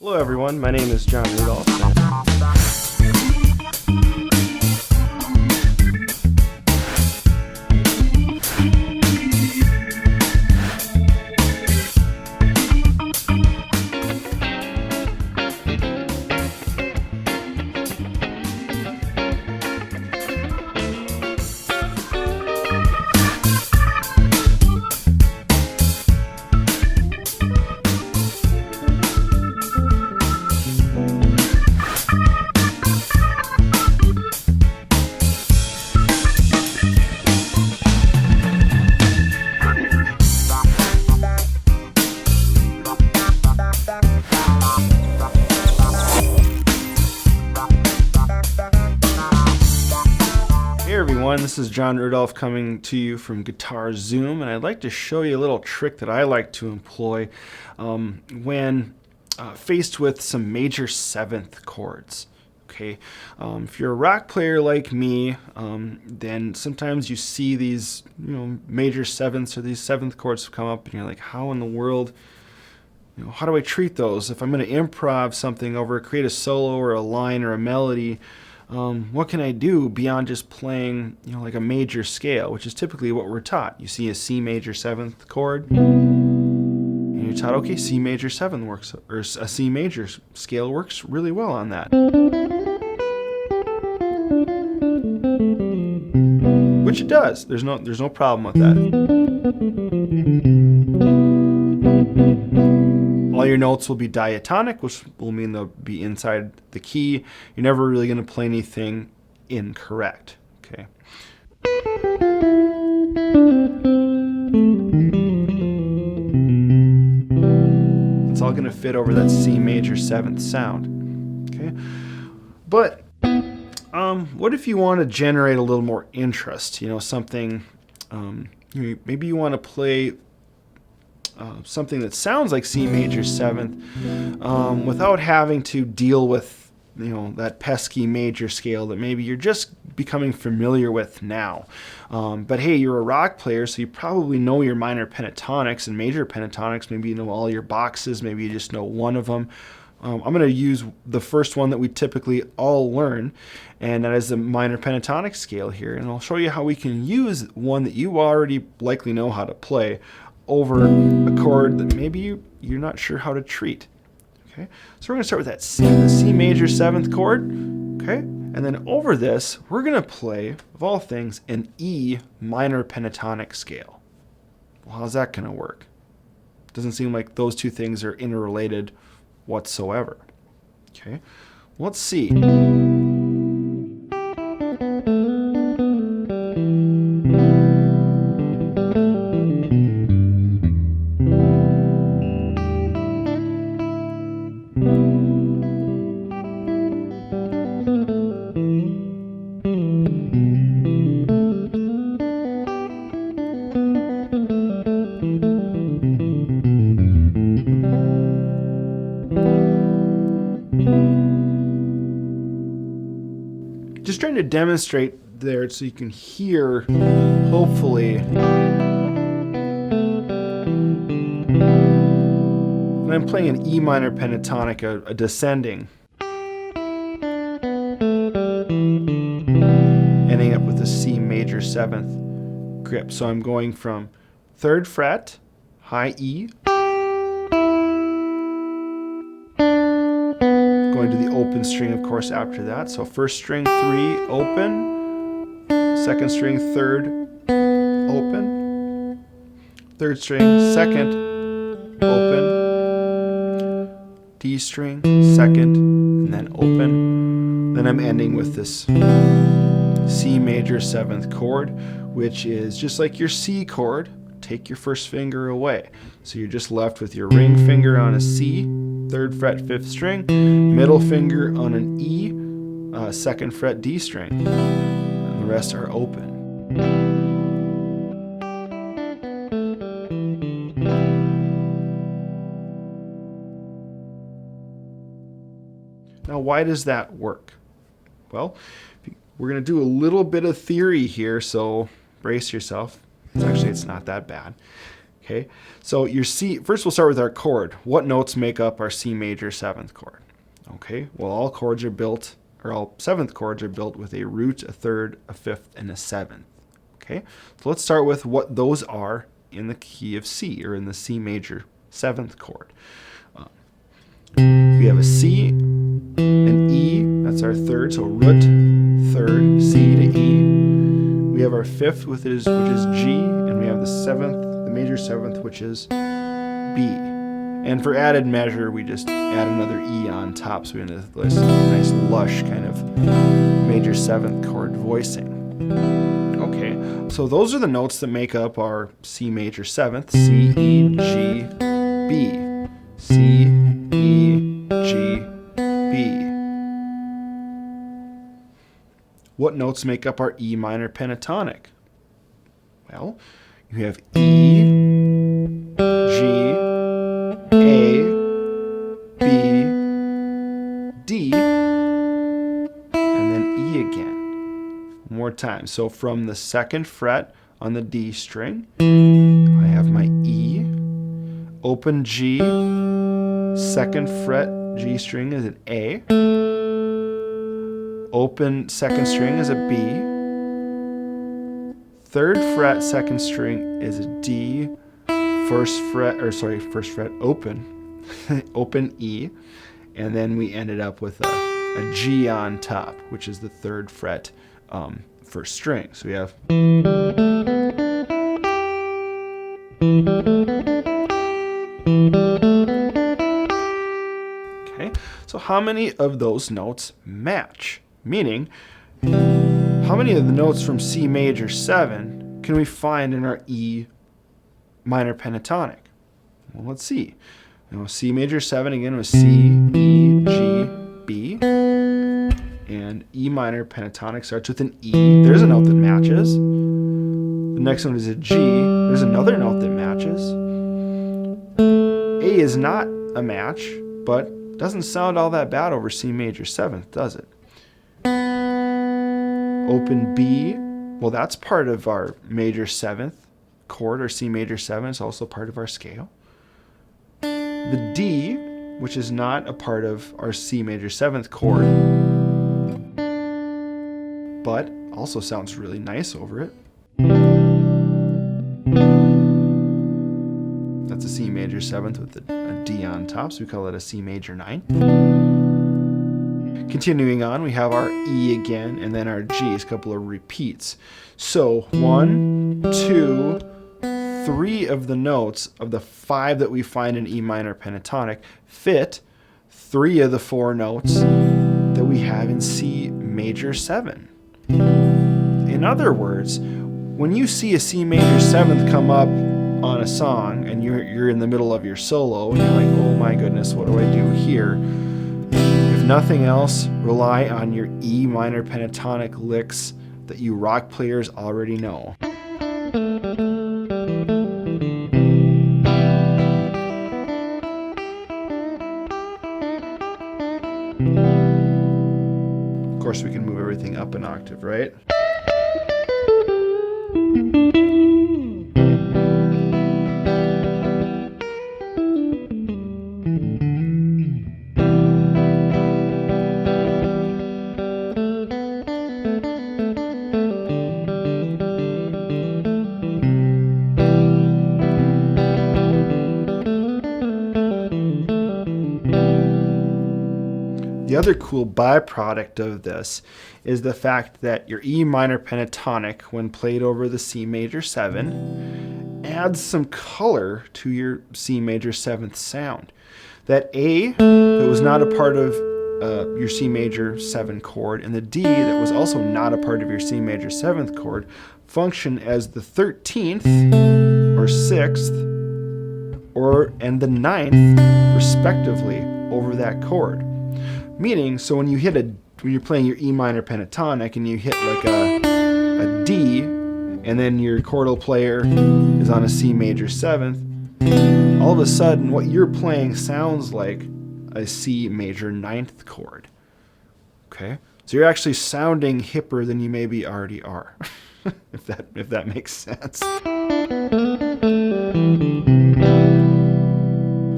Hello everyone, my name is Jon Rudolph. Hey everyone, this is Jon Rudolph coming to you from GuitarZoom, and I'd like to show you a little trick that I like to employ when faced with some major seventh chords. Okay, if you're a rock player like me, then sometimes you see these, major sevenths or these seventh chords come up, and you're like, how in the world? How do I treat those? If I'm going to improv something over, create a solo or a line or a melody, what can I do beyond just playing, like a major scale, which is typically what we're taught. You see a C major seventh chord, and you're taught, okay, C major seventh works, or a C major scale works really well on that. Which it does. There's no problem with that. All your notes will be diatonic, which will mean they'll be inside the key. You're never really going to play anything incorrect. Okay. It's all going to fit over that C major seventh sound. Okay. But what if you want to generate a little more interest? Something. Maybe you want to play something that sounds like C major seventh without having to deal with that pesky major scale that maybe you're just becoming familiar with now. But hey, you're a rock player, so you probably know your minor pentatonics and major pentatonics. Maybe you know all your boxes, maybe you just know one of them. I'm going to use the first one that we typically all learn, and that is the minor pentatonic scale here. And I'll show you how we can use one that you already likely know how to play over a chord that maybe you're not sure how to treat. Okay, so we're going to start with that C major seventh chord. Okay, and then over this, we're going to play, of all things, an E minor pentatonic scale. Well, how's that going to work? Doesn't seem like those two things are interrelated whatsoever. Okay, let's see. Just trying to demonstrate there so you can hear, hopefully, when I'm playing an E minor pentatonic, a descending, ending up with a C major seventh grip. So I'm going from 3rd fret, high E, going to the open string, of course, after that. So 1st string 3, open, 2nd string 3rd, open, 3rd string 2nd, open, D string 2nd, and then open. Then I'm ending with this C major 7th chord, which is just like your C chord. Take your 1st finger away. So you're just left with your ring finger on a C, 3rd fret 5th string, middle finger on an E, 2nd fret D string, and the rest are open. Now, why does that work? Well, we're going to do a little bit of theory here, so brace yourself. It's not that bad. Okay, so your C, first we'll start with our chord. What notes make up our C major 7th chord? Okay, well, all chords are built, or all 7th chords are built with a root, a 3rd, a 5th, and a 7th. Okay, so let's start with what those are in the key of C, or in the C major 7th chord. We have a C, an E, that's our 3rd, so root, 3rd, C to E. We have our 5th, which is G, and we have the 7th, the major 7th, which is B. And for added measure, we just add another E on top, so we have this nice lush kind of major 7th chord voicing. Okay, so those are the notes that make up our C major 7th, C, E, G, B. C, E, G, B. What notes make up our E minor pentatonic? Well, you have E, G, A, B, D, and then E again. One more time. So from the 2nd fret on the D string, I have my E, open G, 2nd fret G string is an A, open 2nd string is a B, 3rd fret 2nd string is a D, 1st fret open, open E, and then we ended up with a G on top, which is the 3rd fret 1st string. So we have so how many of those notes match? Meaning, how many of the notes from C major 7 can we find in our E minor pentatonic? Well, let's see. C major 7 again was C, E, G, B. And E minor pentatonic starts with an E. There's a note that matches. The next one is a G. There's another note that matches. A is not a match, but doesn't sound all that bad over C major 7th, does it? Open B, well, that's part of our major 7th chord, or C major 7 is also part of our scale. The D, which is not a part of our C major 7th chord, but also sounds really nice over it. That's a C major 7th with a D on top, so we call it a C major 9. Continuing on, we have our E again, and then our G, a couple of repeats. So 1, 2, 3 of the notes of the 5 that we find in E minor pentatonic fit 3 of the 4 notes that we have in C major 7. In other words, when you see a C major 7th come up on a song and you're in the middle of your solo and you're like, oh my goodness, what do I do here? If nothing else, rely on your E minor pentatonic licks that you rock players already know. Of course, we can move everything up an octave, right? The other cool byproduct of this is the fact that your E minor pentatonic, when played over the C major 7, adds some color to your C major 7th sound. That A that was not a part of your C major 7 chord, and the D that was also not a part of your C major 7th chord function as the 13th or 6th and the 9th respectively over that chord. Meaning, so when you're playing your E minor pentatonic and you hit like a D, and then your chordal player is on a C major 7th, all of a sudden what you're playing sounds like a C major 9th chord. Okay? So you're actually sounding hipper than you maybe already are, if that makes sense.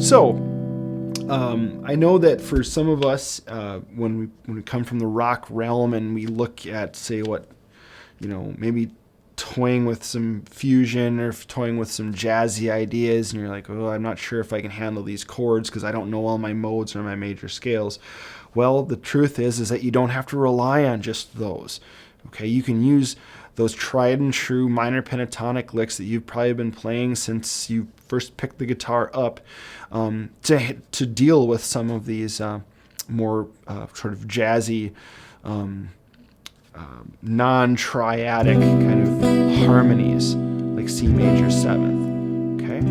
So, I know that for some of us, when we come from the rock realm and we look at, say, what, maybe toying with some fusion or toying with some jazzy ideas, and you're like, oh, I'm not sure if I can handle these chords because I don't know all my modes or my major scales. Well, the truth is that you don't have to rely on just those. Okay, you can use those tried and true minor pentatonic licks that you've probably been playing since you first picked the guitar up, to deal with some of these more sort of jazzy, non-triadic kind of harmonies, like C major 7th. Okay?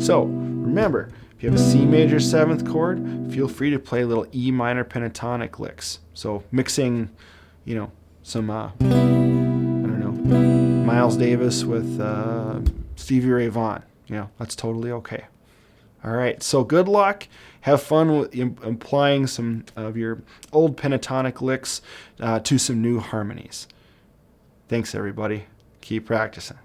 So, remember, if you have a C major 7th chord, feel free to play little E minor pentatonic licks. So, mixing, some, Miles Davis with Stevie Ray Vaughan. That's totally okay. All right, so good luck. Have fun with applying some of your old pentatonic licks to some new harmonies. Thanks, everybody. Keep practicing.